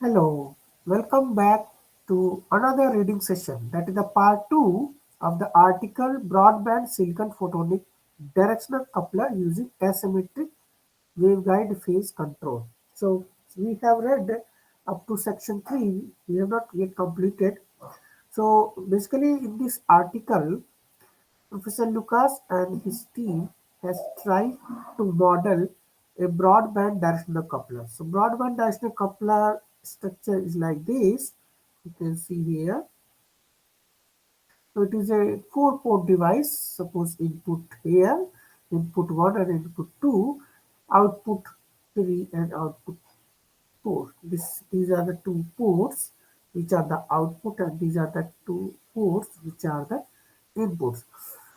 Hello, welcome back to another reading session. That is the part 2 of the article Broadband Silicon Photonic Directional Coupler using Asymmetric Waveguide Phase Control. So, we have read up to section 3, we have not yet completed. So, basically, in this article, Professor Lukas and his team has tried to model a broadband directional coupler. So broadband directional coupler structure is like this. You can see here. So it is a four-port device. Suppose input here, input 1 and input 2, output 3 and output 4. These are the two ports which are the output, and these are the two ports which are the inputs.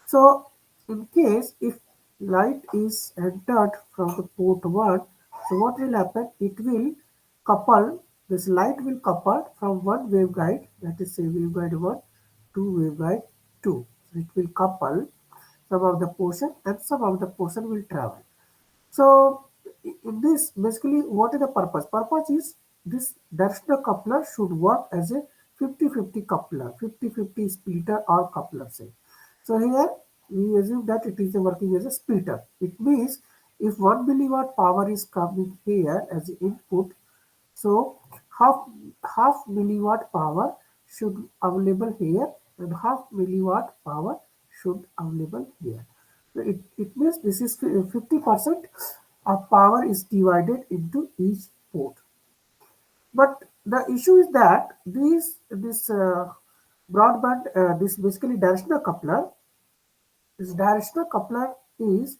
So in case if light is entered from the port 1, so what will happen? It will couple, this light will couple from one waveguide, that is say waveguide 1 to waveguide 2. So it will couple some of the portion and some of the portion will travel. So in this, basically, what is the purpose? Purpose is this directional coupler should work as a 50-50 coupler, 50-50 splitter or coupler say. So here we assume that it is working as a splitter. It means if 1 milliwatt power is coming here as input, so half milliwatt power should available here and half milliwatt power should available here. So it means this is 50% of power is divided into each port. But the issue is that this broadband this basically directional coupler, this directional coupler is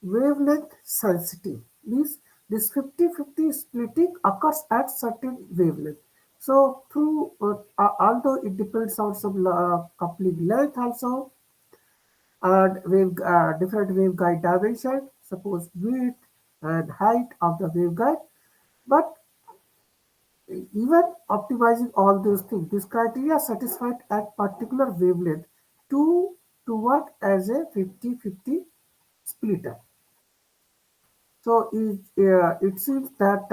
wavelength sensitive. Means this 50-50 splitting occurs at certain wavelength. So through although it depends on some coupling length also, and different waveguide dimension, suppose width and height of the waveguide. But even optimizing all those things, this criteria satisfied at particular wavelength to work as a 50-50 splitter. So it seems that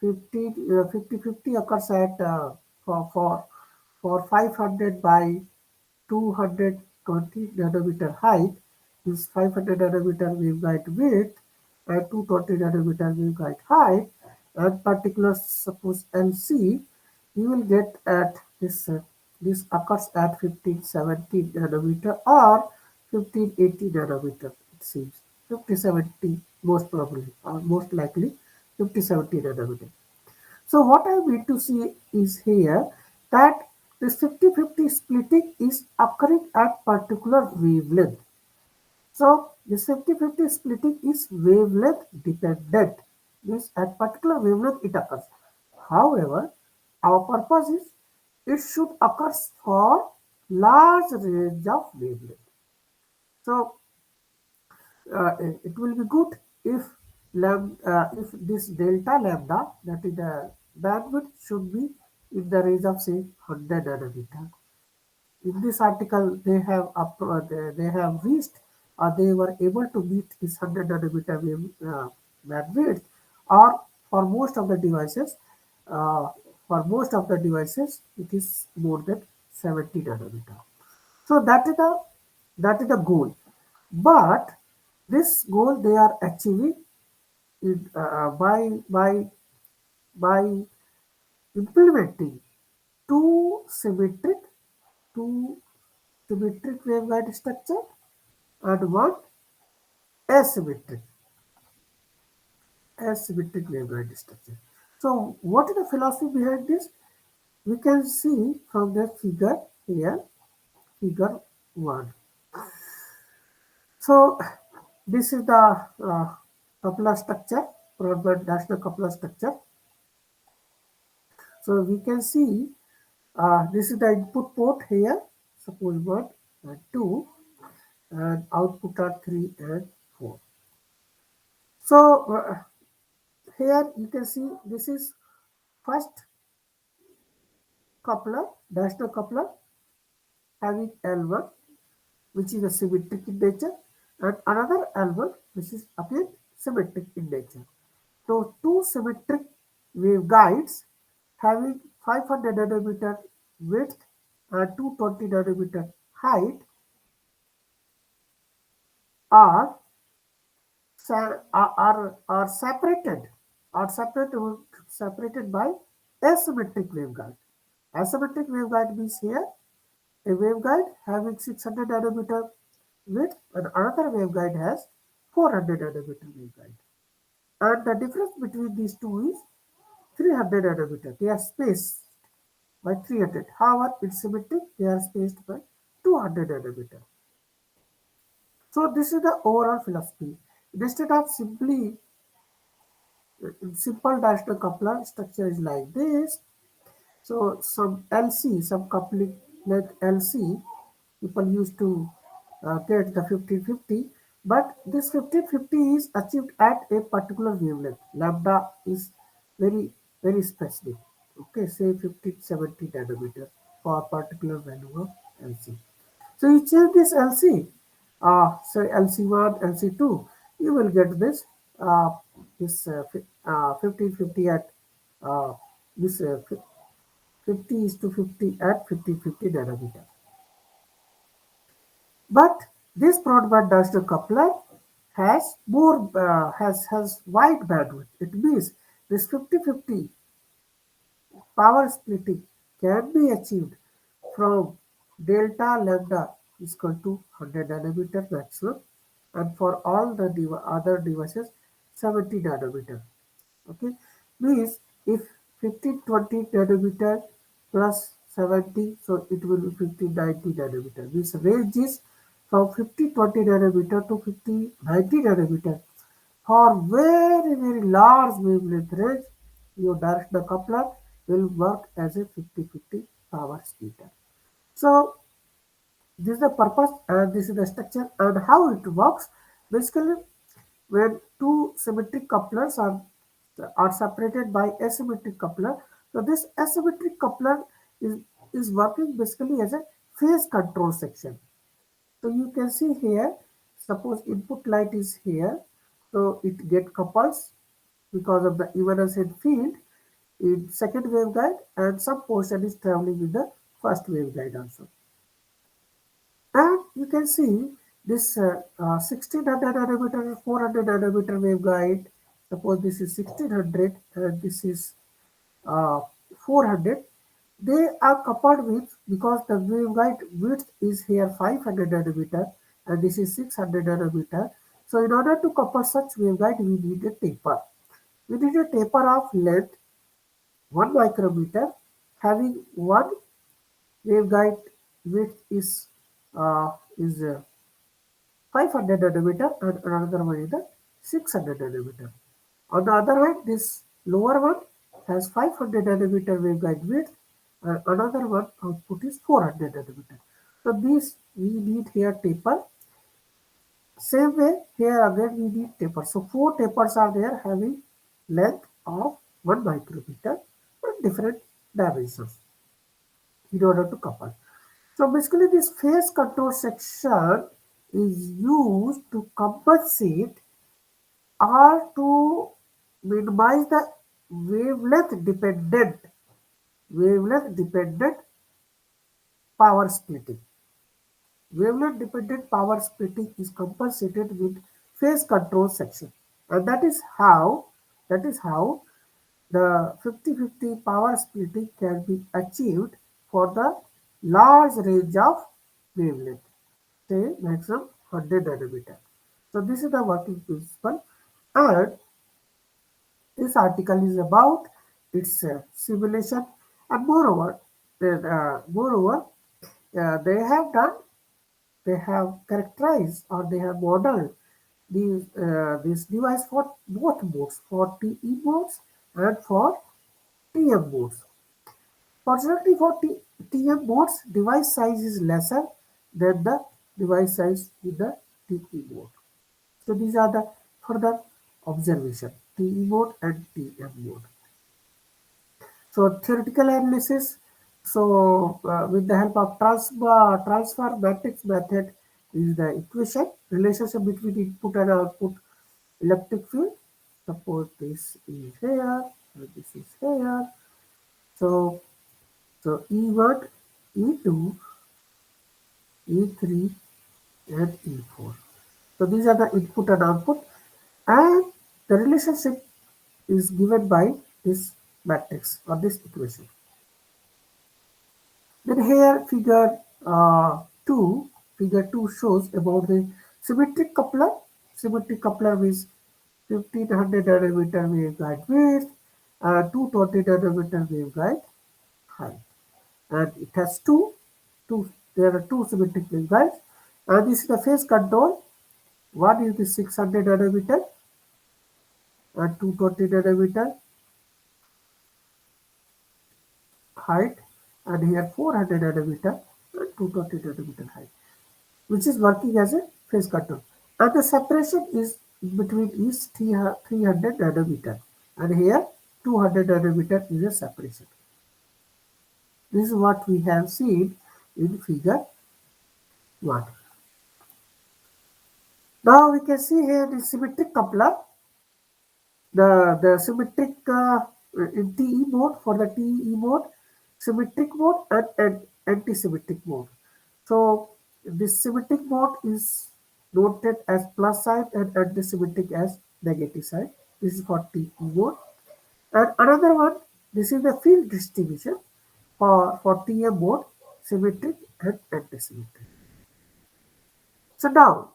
50-50 occurs at for 500 by 220 nanometer height is 500 nanometer waveguide width and 220 nanometer waveguide height, and particular suppose LC, you will get at this occurs at 1570 nanometer or 1580 nanometer, it seems 5070 most probably or most likely 5070 nanometer. So what I mean to see is here that this 50-50 splitting is occurring at particular wavelength. So this 50-50 splitting is wavelength dependent. Means at particular wavelength it occurs. However, our purpose is it should occur for large range of wavelength. So it will be good if if this delta lambda, that is the bandwidth, should be in the range of say 100 nanometer. In this article they have reached or they were able to meet this 100 nanometer wave bandwidth, or for most of the devices uh, it is more than 70 nanometer. So that is the goal. But this goal they are achieving by implementing two symmetric two symmetric waveguide structure and one asymmetric waveguide structure. So what is the philosophy behind this? We can see from the figure here, figure 1. So this is the coupler structure, broadband national coupler structure. So we can see this is the input port here, suppose 1 and 2, and output are 3 and 4. So here you can see this is first coupler, national coupler having L1, which is a symmetric in nature, and another L1 which is again symmetric in nature. So two symmetric waveguides having 500 nanometer width and 220 nanometer height are are separated by asymmetric waveguide. Asymmetric waveguide means here a waveguide having 600 nanometer width and another waveguide has 400 nanometer waveguide. And the difference between these two is 300 nanometer. They are spaced by 300. However, in symmetric, they are spaced by 200 nanometer. So this is the overall philosophy. Instead of simply simple directional coupler structure is like this. So some LC, some coupling length LC, people used to get the 1550, but this 1550 is achieved at a particular wavelength. Lambda is very very specific. Okay, say 1570 nanometer for a particular value of LC. So you change this LC, say LC1, LC2, you will get this this 1550 at this 50 is to 50 at 1550 nanometer. But this broadband digital coupler has more has wide bandwidth. It means this 50-50 power splitting can be achieved from delta lambda is equal to 100 nanometer maximum, and for all the other devices 70 nanometer. Okay, means if 1520 nanometer plus 70, so it will be 1590 nanometer. Means range is from 1520 nanometer to 1590 nanometer. For very very large wavelength range, your directional coupler will work as a 50-50 power splitter. So this is the purpose and this is the structure and how it works. Basically, when two symmetric couplers are separated by asymmetric coupler, so this asymmetric coupler is working basically as a phase control section. So you can see here, suppose input light is here, so it get couples because of the evanescent field in second waveguide, and some portion is traveling in the first waveguide also. And you can see this 1600 nanometer, 400 nanometer waveguide. Suppose this is 1600 and this is 400. They are coupled with, because the waveguide width is here 500 nanometer and this is 600 nanometer. So in order to couple such waveguide, we need a taper. We need a taper of length 1 micrometer, having one waveguide width is 500 nanometer and another one is the 600 nanometer. On the other hand, this lower one has 500 nanometer waveguide width and another one output is 400 nanometer. So this we need here taper. Same way here again we need taper. So four tapers are there having length of 1 micrometer and different dimensions in order to couple. So basically this phase control section is used to compensate or to minimize the wavelength dependent power splitting. Wavelength dependent power splitting is compensated with phase control section, and that is how the 50-50 power splitting can be achieved for the large range of wavelength, say maximum 100 nanometer. So this is the working principle, and this article is about its simulation, and moreover, they have characterized or they have modeled this device for both modes, for TE modes and for TM modes. Fortunately for TM modes, device size is lesser than the device size in the TE mode. So these are the further observation, TE mode and TM mode. So theoretical analysis. So with the help of transfer matrix method is the equation relationship between input and output electric field. Suppose this is here. and this is here. So, so E1, E2, E3, and E4. So these are the input and output, and the relationship is given by this matrix or this equation. Then here figure 2 shows about the symmetric coupler. Symmetric coupler means 1500 nanometer waveguide width and 220 nanometer waveguide height. And it has there are two symmetric waveguides. And this is the phase control. One is the 600 nanometer and 220 nanometer height, and here 400 nanometer and 220 nanometer height, which is working as a phase control. And the separation is between is 300 nanometer, and here 200 nanometer is a separation. This is what we have seen in figure 1. Now we can see here the symmetric coupler, the symmetric in TE mode, for the TE mode, symmetric mode and anti-symmetric mode. So this symmetric mode is noted as plus sign and anti-symmetric as negative sign. This is for TE mode. And another one, this is the field distribution for TM mode, symmetric and anti-symmetric. So now,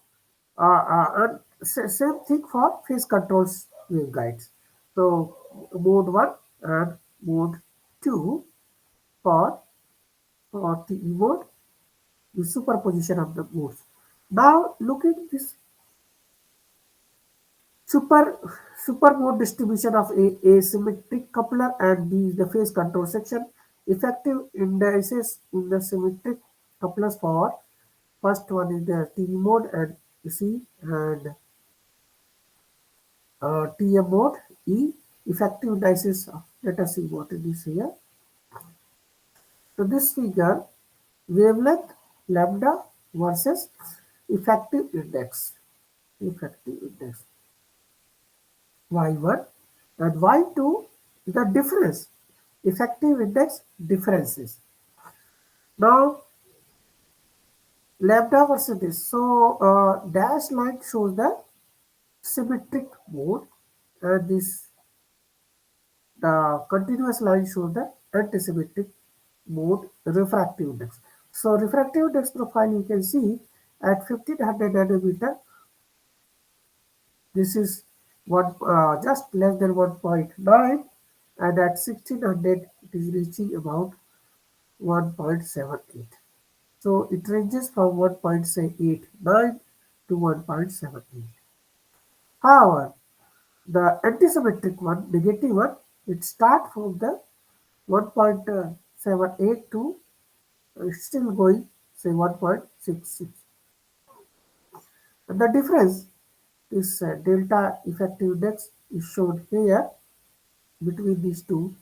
and same thing for phase controls waveguides. So mode 1 and mode 2 for TE mode, the superposition of the modes. Now look at this super mode distribution of a asymmetric coupler, and the phase control section. Effective indices in the symmetric couplers for first one is the TE mode and C, and TM mode E. Effective indices, let us see what it is here. So this figure, wavelength lambda versus effective index y1 and y2, the difference, effective index differences. Now lambda versus this, so dash line shows the symmetric mode, and this the continuous line shows the antisymmetric mode refractive index. So refractive index profile you can see at 1500 nanometer, this is just less than 1.9, and at 1600 it is reaching about 1.78. So it ranges from 1.89 to 1.78. However, the antisymmetric one, negative one, it starts from the 1.78 to still going, say 1.66. And the difference, this delta effective index is shown here between these two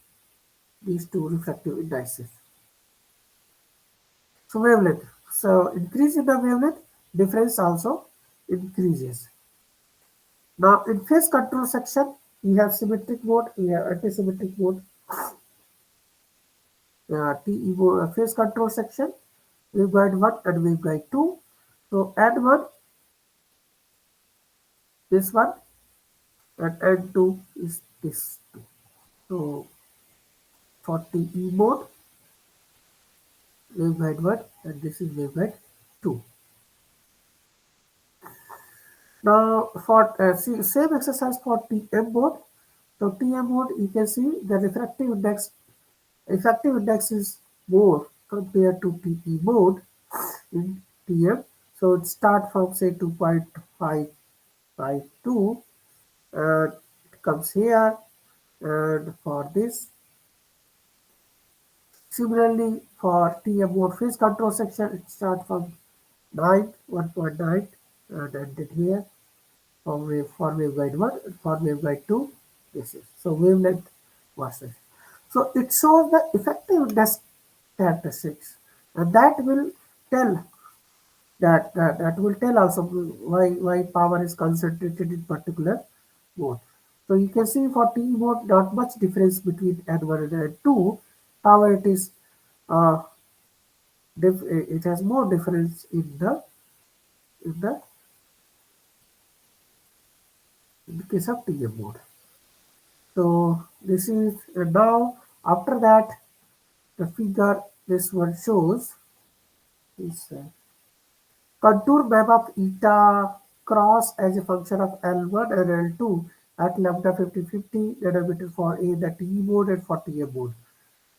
refractive indices. So wavelength. So increase in the wavelength, difference also increases. Now in phase control section, we have symmetric mode, we have anti-symmetric mode, TE mode, phase control section, waveguide 1 and waveguide 2. So add 1, this one, and add 2 is this 2. So for TE mode, waveguide 1 and this is waveguide 2. Now for same exercise for TM mode. So TM mode, you can see the refractive index, effective index is more compared to TE mode in TM. So it starts from say 2.552 and it comes here, and for this similarly for TM mode phase control section, it starts from 1.9 and ended here for waveguide 1 and for waveguide 2. This is so wavelength versus. So it shows the effective index characteristics, and that will tell that will tell also why power is concentrated in particular mode. So you can see for T mode not much difference between N1 and N2. However, uh, it has more difference in the in the case of TM mode. So this is now after that the figure this one shows is contour map of eta cross as a function of L1 and L2 at lambda 50-50 nanometer for A the T mode and for TM mode.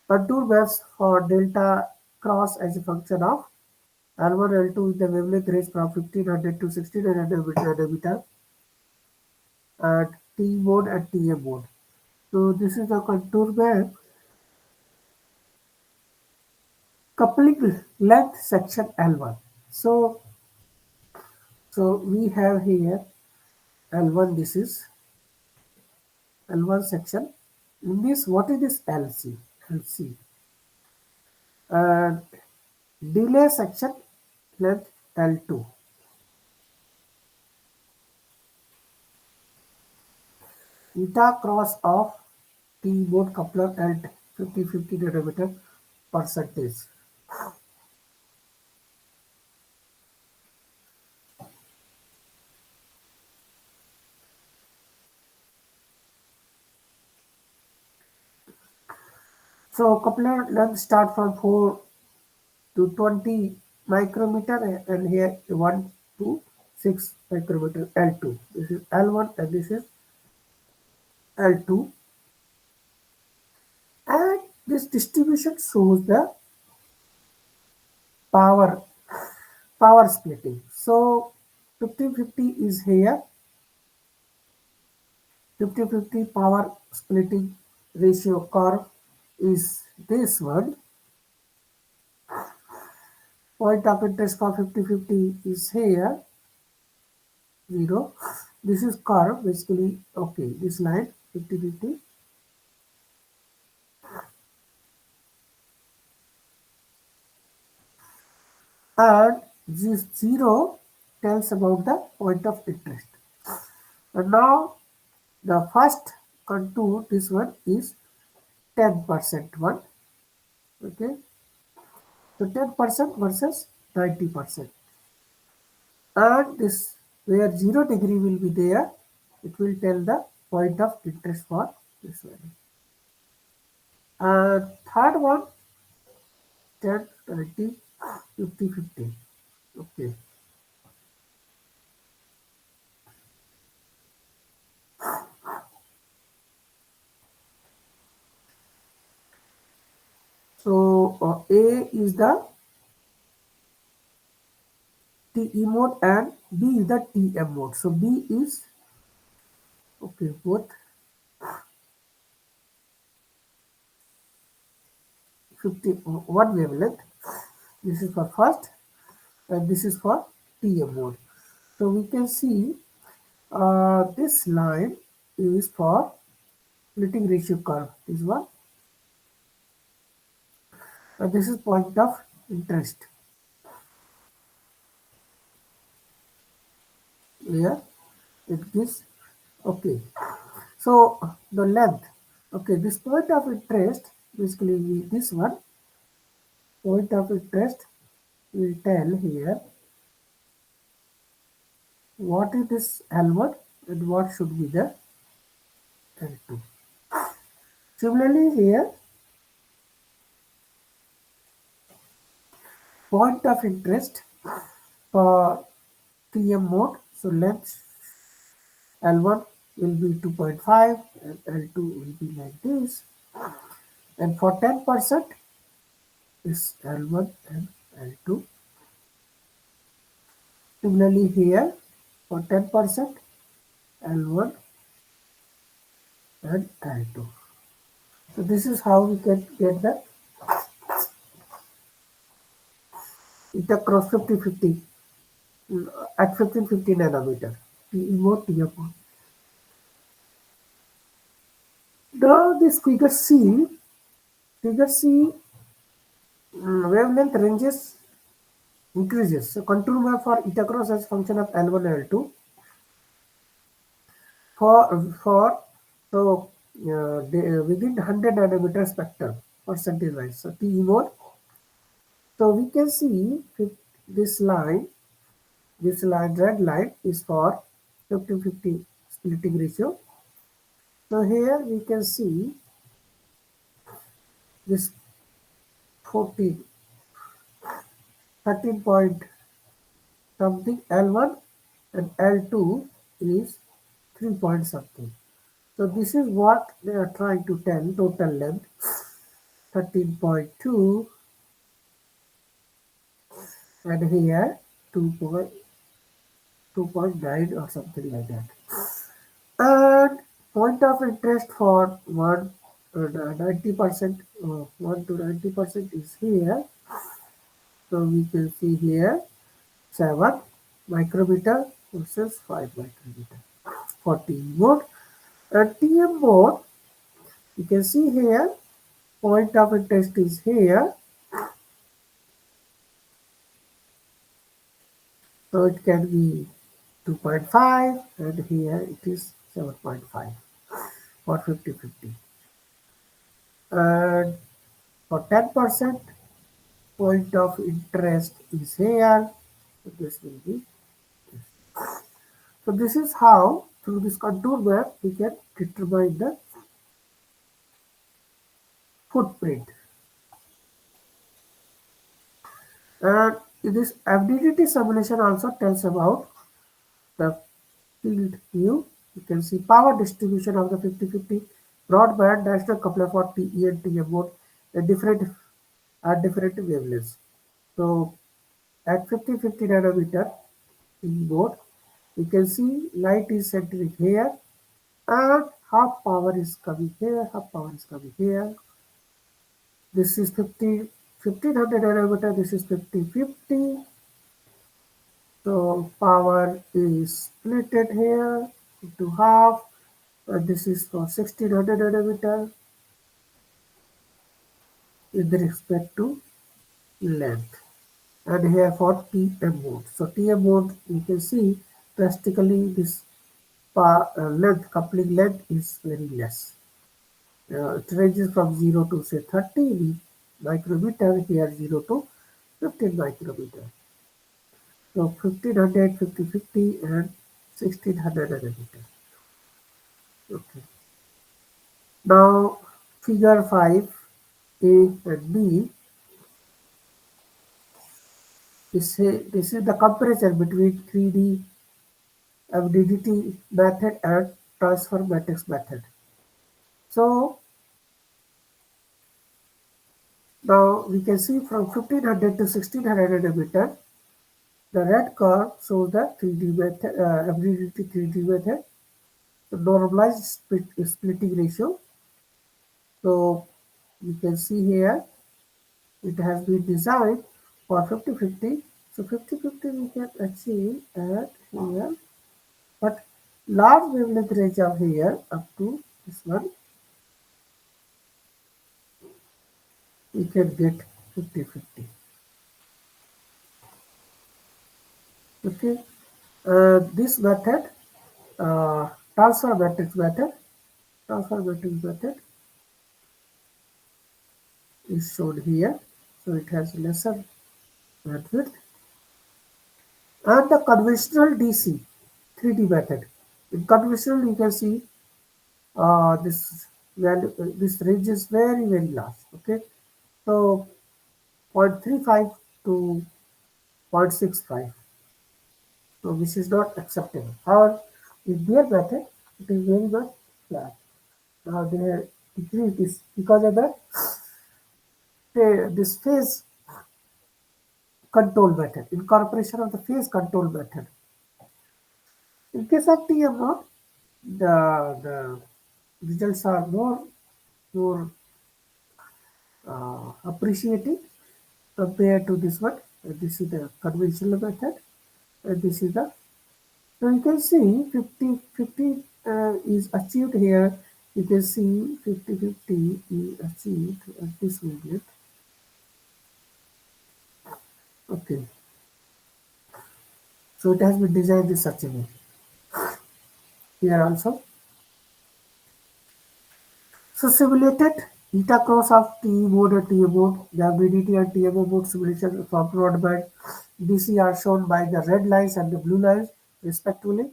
Contour maps for delta cross as a function of L1 L2 in the wavelength range from 1500 to 1600 nanometer at T mode and TM mode. So this is the contour map coupling length section L1. So we have here L1. This is L1 section. In this, what is this LC? LC and delay section length L2. Eta cross of T mode coupler at 50-50 nanometer percentage. So coupler length start from 4 to 20 micrometer and here 1 to 6 micrometer L2. This is L1 and this is L2. And this distribution shows the power power splitting. So 50-50 is here. 50-50 power splitting ratio curve is this one. Point of interest for 50-50 is here 0. This is curve basically. Okay, this line 50-50. And this 0 tells about the point of interest. And now the first contour, this one is 10% one. Okay, so 10% versus 90%. And this where 0 degree will be there, it will tell the point of interest for this one. And third one 10, 20, 50-50. Okay. So A is the TE mode and B is the TM mode. So B is okay both 51 wavelength. This is for first and this is for TM mode. So we can see this line is for splitting ratio curve. This one and this is point of interest. Here it gives okay. So the length. Okay, this point of interest basically this one point of interest will tell here what is this L1 and what should be the L2. Similarly here point of interest for TM mode. So length L1 will be 2.5 and L2 will be like this. And for 10% is L1 and L2. Similarly here for 10% L1 and L2. So this is how we can get the eta cross 50-50 at 1550 nanometer. TE mode, TM mode. Now this figure C wavelength ranges increases. So contour map for eta cross as function of L1 and L2 for So within 100 nanometer spectrum percentage wise. So TE mode. So we can see this line, red line is for 50-50 splitting ratio. So here we can see this 14, 13 point something L1 and L2 is 3 point something. So this is what they are trying to tell. Total length 13.2 and here 2.9 or something like that. And point of interest for 90%, 1 to 90% is here. So we can see here 7 micrometer versus 5 micrometer for TE mode. And TM mode, you can see here point of interest is here. So it can be 2.5 and here it is 7.5 for 50-50. And for 10% point of interest is here. So this will be this. So this is how through this contour map we can determine the footprint. And this FDDT simulation also tells about the field view. You can see power distribution of the 50-50 broadband directional coupler for TE and TM mode at different wavelengths. So at 50-50 nanometer TE mode, you can see light is centering here and half power is coming here, half power is coming here. This is 1500 nanometer, this is 50-50. So power is split here into half. This is for 1600 nanometer with respect to length. And here for TM mode. So TM mode, you can see drastically this coupling length is very less. It ranges from 0 to say 30 micrometer, here 0 to 15 micrometer. So 1500, 50-50 and 1600 nanometer. Okay. Now figure 5, A and B. This is the comparison between 3D FDDT method and transfer matrix method. So now we can see from 1500 to 1600 nanometer, the red curve shows the 3D method, FDDT 3D method, the normalized splitting ratio. So you can see here it has been designed for 50-50. So 50-50 we can achieve at here, but large wavelength range of here up to this one, we can get 50-50. Okay, this method, transfer matrix method is shown here. So it has lesser bandwidth. And the conventional DC 3D method. In conventional, you can see this value, this range is very large. Okay, so 0.35 to 0.65. So this is not acceptable. However, in their method, it is very much flat. Now they have decreased this because of the this phase control method, incorporation of the phase control method. In case of TM mode, the results are more appreciated compared to this one. This is the conventional method, and this is the. So you can see 50-50 is achieved here. You can see 50-50 is achieved at this wavelength. Okay. So it has been designed in such a way. Here also. So simulated eta cross of TE mode and TM mode, the VDT and TMO mode simulation for broadband DC are shown by the red lines and the blue lines respectively.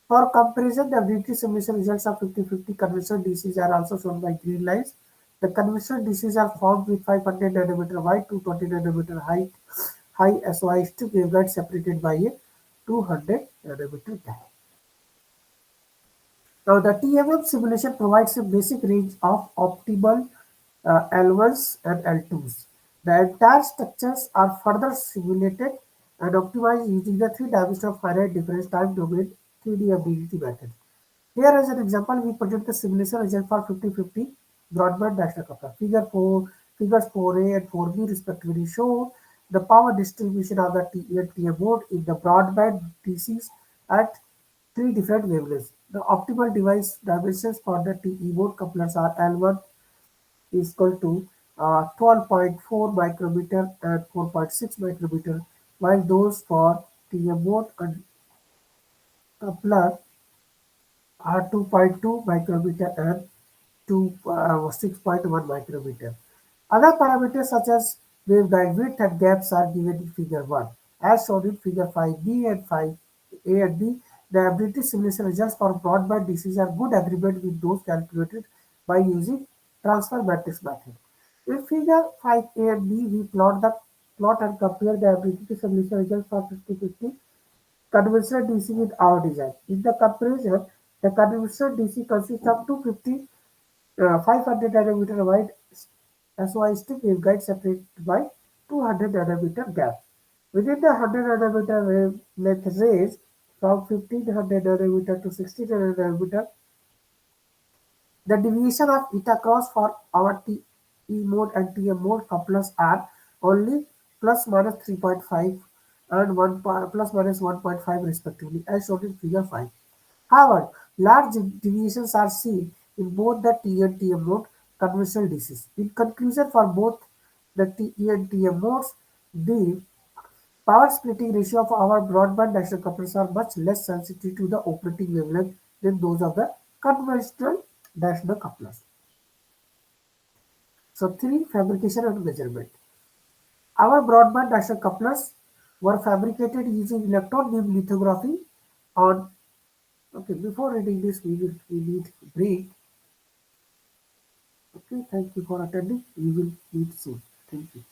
For comparison, the VDT simulation results of 50-50 conventional DCs are also shown by green lines. The conventional DCs are formed with 500 nanometer wide to 20 nanometer height high SOI strip waveguide separated by a 200 nanometer gap. Now, the TMM simulation provides a basic range of optimal L1s and L2s. The entire structures are further simulated and optimized using the three-dimensional finite difference time domain 3D FDT method. Here, as an example, we present the simulation result for 50-50 broadband national coupler. Figures 4A and 4B respectively show the power distribution of the TE and TM mode in the broadband DCs at three different wavelengths. The optimal device dimensions for the TE mode couplers are L1 is equal to 12.4 micrometer and 4.6 micrometer, while those for TM mode and coupler are 2.2 micrometer and 6.1 micrometer. Other parameters such as waveguide width and gaps are given in figure 1. As shown in figure 5b and 5a and b, the ability simulation results for broadband DCs are good agreement with those calculated by using transfer matrix method. In figure 5a and b, we plot and compare the ability simulation results for 50-50 conventional DC with our design. In the comparison, the conventional DC consists of 250 500 nanometer wide SOI stick waveguide separated by 200 nanometer gap. Within the 100 nanometer wavelength range from 1500 nanometer to 1600 nanometer, the deviation of eta cross for our TE mode and TM mode couplers are only plus minus 3.5 and 1 plus minus 1.5 respectively, as shown in figure 5. However, large deviations are seen in both the T and TM mode conventional DCs. In conclusion, for both the TE and TM modes, the power splitting ratio of our broadband national couplers are much less sensitive to the operating wavelength than those of the conventional national couplers. So, 3. Fabrication and measurement. Our broadband national couplers were fabricated using electron beam lithography on. Okay, before reading this, we need break. Okay, thank you for attending. We will meet soon. Thank you.